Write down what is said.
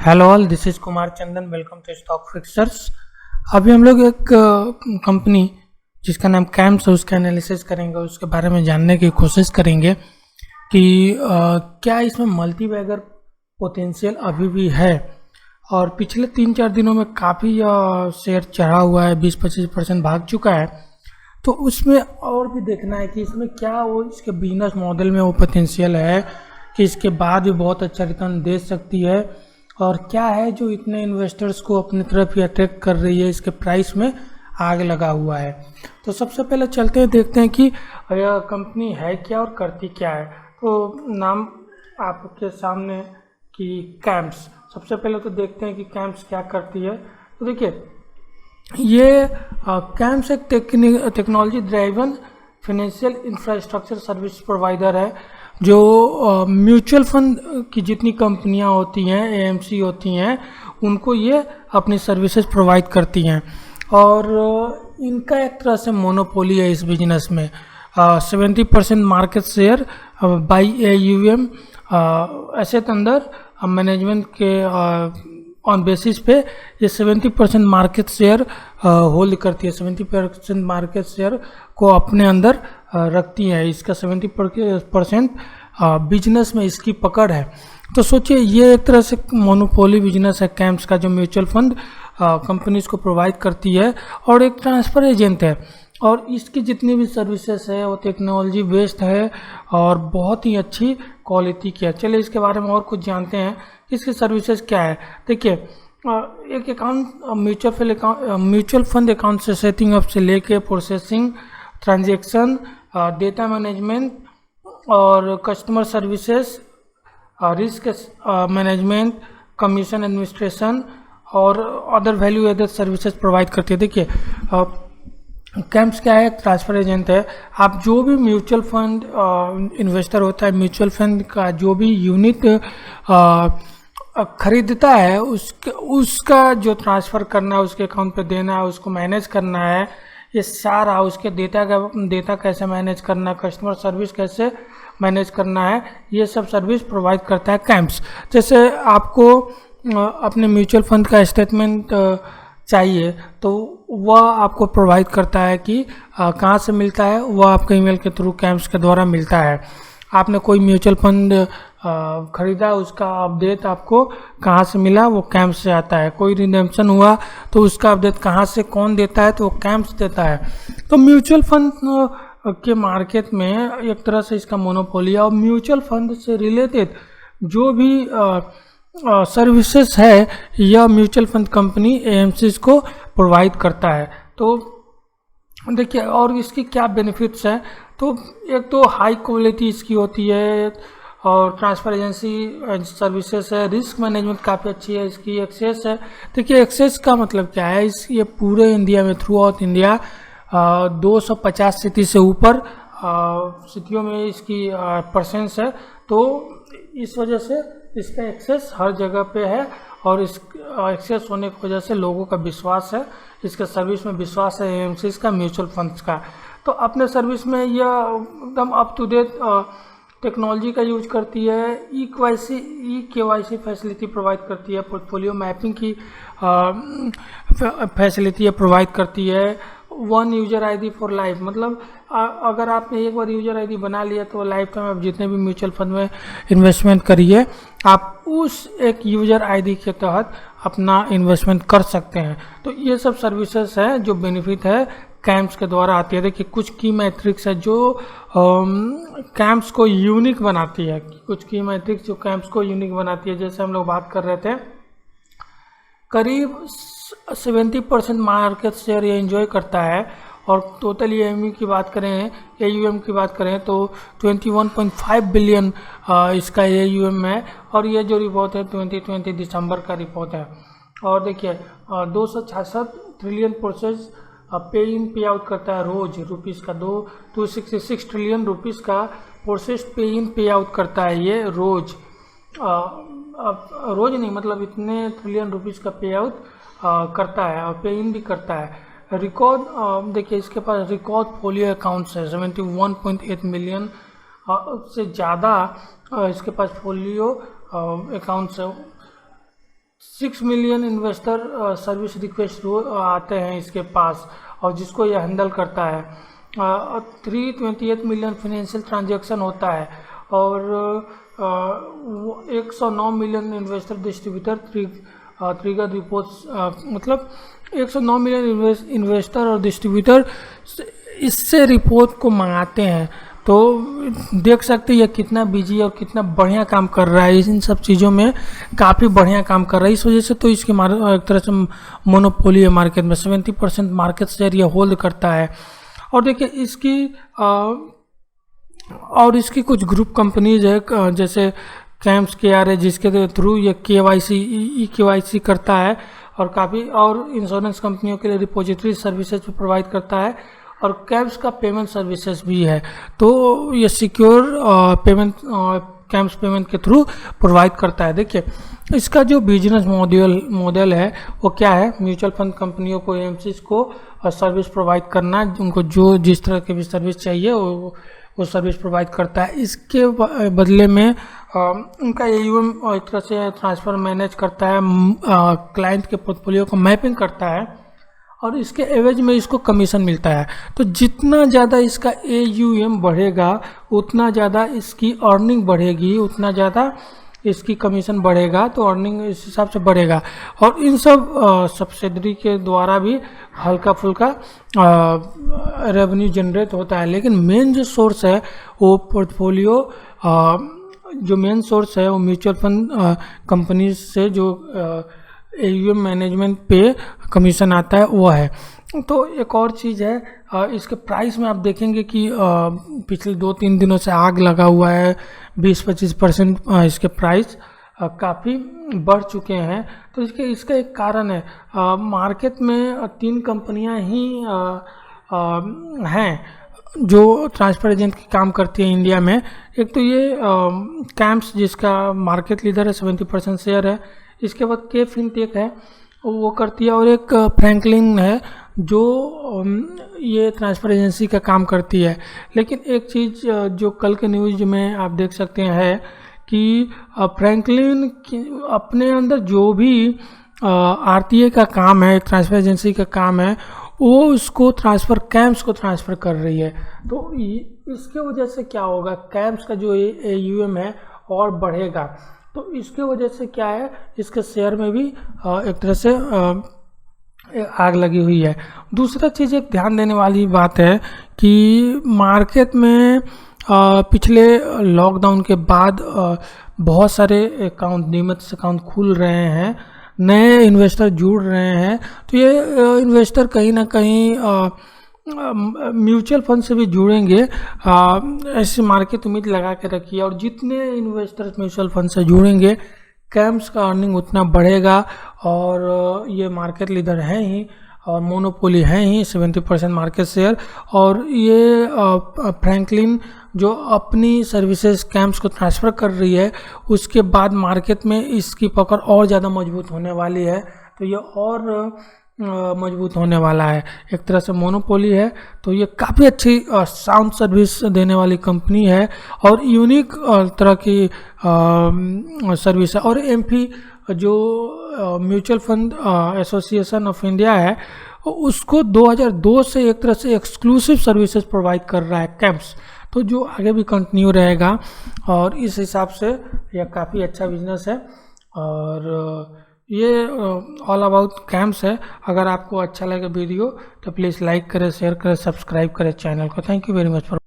Hello all, this is Kumar Chandan. Welcome to Stock Fixers. अभी हम लोग एक कंपनी जिसका नाम कैम्स है उसका एनालिसिस करेंगे, उसके बारे में जानने की कोशिश करेंगे कि क्या इसमें मल्टी बैगर पोटेंशियल अभी भी है। और पिछले 3-4 दिनों में काफ़ी शेयर चढ़ा हुआ है, 20-25% भाग चुका है। तो उसमें और भी देखना है कि इसमें क्या वो इसके बिजनेस मॉडल में वो पोटेंशियल है कि इसके बाद भी बहुत अच्छा रिटर्न दे सकती है, और क्या है जो इतने इन्वेस्टर्स को अपनी तरफ ही अट्रैक्ट कर रही है, इसके प्राइस में आग लगा हुआ है। तो सबसे पहले चलते हैं, देखते हैं कि यह कंपनी है क्या और करती क्या है। तो नाम आपके सामने कि कैम्स। सबसे पहले तो देखते हैं कि कैम्स क्या करती है। तो देखिए, ये कैम्स एक technology driven financial infrastructure service provider है, जो म्यूचुअल फंड की जितनी कंपनियां होती हैं, एएमसी होती हैं, उनको ये अपनी सर्विसेज प्रोवाइड करती हैं। और इनका एक तरह से मोनोपोली है इस बिजनेस में। 70% market share by AUM asset under management के ऑन बेसिस पे ये 70% मार्केट शेयर होल्ड करती है, 70% मार्केट शेयर को अपने अंदर रखती है। इसका 70% बिजनेस में इसकी पकड़ है। तो सोचिए, ये एक तरह से मोनोपोली बिजनेस है कैम्स का, जो म्यूचुअल फंड कंपनीज को प्रोवाइड करती है, और एक ट्रांसफर एजेंट है। और इसकी जितनी भी सर्विसेज है वो टेक्नोलॉजी बेस्ड है और बहुत ही अच्छी क्वालिटी की है। चलिए इसके बारे में और कुछ जानते हैं, इसकी सर्विसेज क्या है। देखिए, एक अकाउंट म्यूचुअल फंड अकाउंट से सेटिंग अप से लेके प्रोसेसिंग, ट्रांजैक्शन, डेटा मैनेजमेंट और customer services, risk management, commission administration और other value added services provide करती है। देखिए, कैम्प्स क्या है, ट्रांसफर एजेंट है। आप जो भी म्यूचुअल फंड इन्वेस्टर होता है, म्यूचुअल फंड का जो भी यूनिट खरीदता है, उसका जो ट्रांसफ़र करना है, उसके अकाउंट पे देना है, उसको मैनेज करना है, ये सारा उसके डेटा कैसे मैनेज करना है, कस्टमर सर्विस कैसे मैनेज करना है, ये सब सर्विस प्रोवाइड करता है कैम्प्स। जैसे आपको अपने म्यूचुअल फंड का स्टेटमेंट चाहिए, तो वह आपको प्रोवाइड करता है कि कहाँ से मिलता है। वह आपके ईमेल के थ्रू कैम्प्स के द्वारा मिलता है। आपने कोई म्यूचुअल फंड खरीदा, उसका अपडेट आपको कहाँ से मिला, वो कैम्प्स से आता है। कोई रिडेम्पशन हुआ तो उसका अपडेट कहाँ से कौन देता है, तो वो कैम्प्स देता है। तो म्यूचुअल फंड के मार्केट में एक तरह से इसका मोनोपोली है, और म्यूचुअल फंड से रिलेटेड जो भी सर्विसेज है, यह म्यूचुअल फंड कंपनी एएमसीज को प्रोवाइड करता है। तो देखिए, और इसकी क्या बेनिफिट्स हैं। तो एक तो हाई क्वालिटी इसकी होती है, और ट्रांसफर एजेंसी सर्विसेज है, रिस्क मैनेजमेंट काफ़ी अच्छी है, इसकी एक्सेस है। देखिए, एक्सेस का मतलब क्या है, ये पूरे इंडिया में, थ्रू आउट इंडिया 250 सिटी से ऊपर सिटियों में इसकी प्रेजेंस है। तो इस वजह से इसका एक्सेस हर जगह पे है, और इस एक्सेस होने की वजह से लोगों का विश्वास है, इसके सर्विस में विश्वास है एएमसीज का, म्यूचुअल फंड्स का। तो अपने सर्विस में यह एकदम अप टू डेट टेक्नोलॉजी का यूज करती है। ई-KYC फैसिलिटी प्रोवाइड करती है, पोर्टफोलियो मैपिंग की फैसिलिटी प्रोवाइड करती है। 1 यूजर ID फॉर लाइफ, मतलब अगर आपने एक बार यूजर ID बना लिया तो लाइफ टाइम आप जितने भी म्यूचुअल फंड में इन्वेस्टमेंट करिए, आप उस एक यूजर ID के तहत अपना इन्वेस्टमेंट कर सकते हैं। तो ये सब सर्विसेज है जो बेनिफिट है कैम्प्स के द्वारा आती है। देखिए, कुछ की मैट्रिक्स है जो कैम्प्स को यूनिक बनाती है, कुछ की मैट्रिक्स जो कैम्प्स को यूनिक बनाती है। जैसे हम लोग बात कर रहे थे, करीब 70% मार्केट शेयर ये एंजॉय करता है, और टोटल AUM की बात करें तो 21.5 बिलियन इसका AUM है। और ये जो रिपोर्ट है 2020 दिसंबर का रिपोर्ट है। और देखिए, 266 ट्रिलियन प्रोसेस पे इन पे आउट करता है रोज, रुपीज़ का 266 ट्रिलियन रुपीज़ का प्रोसेस पे इन पे आउट करता है ये रोज। रोज नहीं, मतलब इतने ट्रिलियन रुपीज़ का पे आउट करता है, और पे इन भी करता है। रिकॉर्ड देखिए, इसके पास रिकॉर्ड फोलियो अकाउंट्स है 71.8 मिलियन से ज़्यादा इसके पास फोलियो अकाउंट्स है। 6 मिलियन इन्वेस्टर सर्विस रिक्वेस्ट आते हैं इसके पास, और जिसको ये हैंडल करता है। 328 मिलियन फाइनेंशियल ट्रांजैक्शन होता है, और 109 million investor distributor trigger reports, मतलब 109 मिलियन इन्वेस्टर और डिस्ट्रीब्यूटर इससे रिपोर्ट को मंगाते हैं। तो देख सकते हैं ये कितना बिजी और कितना बढ़िया काम कर रहा है, इन सब चीज़ों में काफ़ी बढ़िया काम कर रहा है। इस वजह से तो इसकी एक तरह से मोनोपोली है मार्केट में, 70% मार्केट शेयर ये होल्ड करता है। और देखिए इसकी कुछ ग्रुप कंपनीज है, जैसे कैम्स केआर है, जिसके थ्रू ये KYC करता है, और काफ़ी और इंश्योरेंस कंपनियों के लिए रिपोजिटरी सर्विसेज प्रोवाइड करता है, और कैम्स का पेमेंट सर्विसेज भी है। तो ये सिक्योर पेमेंट कैम्स पेमेंट के थ्रू प्रोवाइड करता है। देखिए इसका जो बिजनेस मॉडल है वो क्या है, म्यूचुअल फंड कंपनियों को, एएमसीज को सर्विस प्रोवाइड करना, उनको जो जिस तरह की भी सर्विस चाहिए वो सर्विस प्रोवाइड करता है। इसके बदले में उनका AUM एक तरह से ट्रांसफ़र मैनेज करता है, क्लाइंट के पोर्टफोलियो को मैपिंग करता है, और इसके एवज में इसको कमीशन मिलता है। तो जितना ज़्यादा इसका AUM बढ़ेगा उतना ज़्यादा इसकी अर्निंग बढ़ेगी, उतना ज़्यादा इसकी कमीशन बढ़ेगा, तो अर्निंग इस हिसाब से बढ़ेगा। और इन सब सब्सिडरी के द्वारा भी हल्का फुल्का रेवेन्यू जनरेट होता है। लेकिन मेन जो सोर्स है वो पोर्टफोलियो, जो मेन सोर्स है वो म्यूचुअल फंड कंपनी से जो AUM मैनेजमेंट पे कमीशन आता है वो है। तो एक और चीज़ है, इसके प्राइस में आप देखेंगे कि पिछले 2-3 दिनों से आग लगा हुआ है, 20-25% इसके प्राइस काफ़ी बढ़ चुके हैं। तो इसका एक कारण है, मार्केट में 3 कंपनियां ही हैं जो ट्रांसफर एजेंट की काम करती है इंडिया में। एक तो ये कैम्स, जिसका मार्केट लीडर है, 70% शेयर है। इसके बाद के फिनटेक है, वो करती है, और एक फ्रैंकलिन है जो ये ट्रांसफ़र एजेंसी का काम करती है। लेकिन एक चीज़ जो कल के न्यूज़ में आप देख सकते हैं कि फ्रैंकलिन अपने अंदर जो भी RTA का काम है, ट्रांसफ़र एजेंसी का काम है, वो उसको कैम्स को ट्रांसफ़र कर रही है। तो इसके वजह से क्या होगा, कैम्स का जो AUM है और बढ़ेगा। तो इसके वजह से क्या है, इसके शेयर में भी एक तरह से आग लगी हुई है। दूसरा चीज़ एक ध्यान देने वाली बात है कि मार्केट में पिछले लॉकडाउन के बाद बहुत सारे डीमैट अकाउंट खुल रहे हैं, नए इन्वेस्टर जुड़ रहे हैं। तो ये इन्वेस्टर कहीं ना कहीं म्यूचुअल फंड से भी जुड़ेंगे, ऐसी मार्केट उम्मीद लगा के रखिए। और जितने इन्वेस्टर्स म्यूचुअल फंड से जुड़ेंगे, कैम्स का अर्निंग उतना बढ़ेगा। और ये मार्केट लीडर हैं ही, और मोनोपोली हैं ही, 70% मार्केट शेयर। और ये फ्रैंकलिन जो अपनी सर्विसेज कैम्प्स को ट्रांसफ़र कर रही है, उसके बाद मार्केट में इसकी पकड़ और ज़्यादा मजबूत होने वाली है। तो ये और मजबूत होने वाला है, एक तरह से मोनोपोली है। तो ये काफ़ी अच्छी साउंड सर्विस देने वाली कंपनी है, और यूनिक तरह की सर्विस है। और MP जो mutual fund association of India है, उसको 2002 से एक तरह से एक्सक्लूसिव सर्विसेज प्रोवाइड कर रहा है कैम्प्स। तो जो आगे भी कंटिन्यू रहेगा, और इस हिसाब से यह काफ़ी अच्छा बिजनेस है। और ये ऑल अबाउट कैम्प्स है। अगर आपको अच्छा लगे वीडियो तो प्लीज़ लाइक करें, शेयर करें, सब्सक्राइब करें चैनल को। Thank you very much for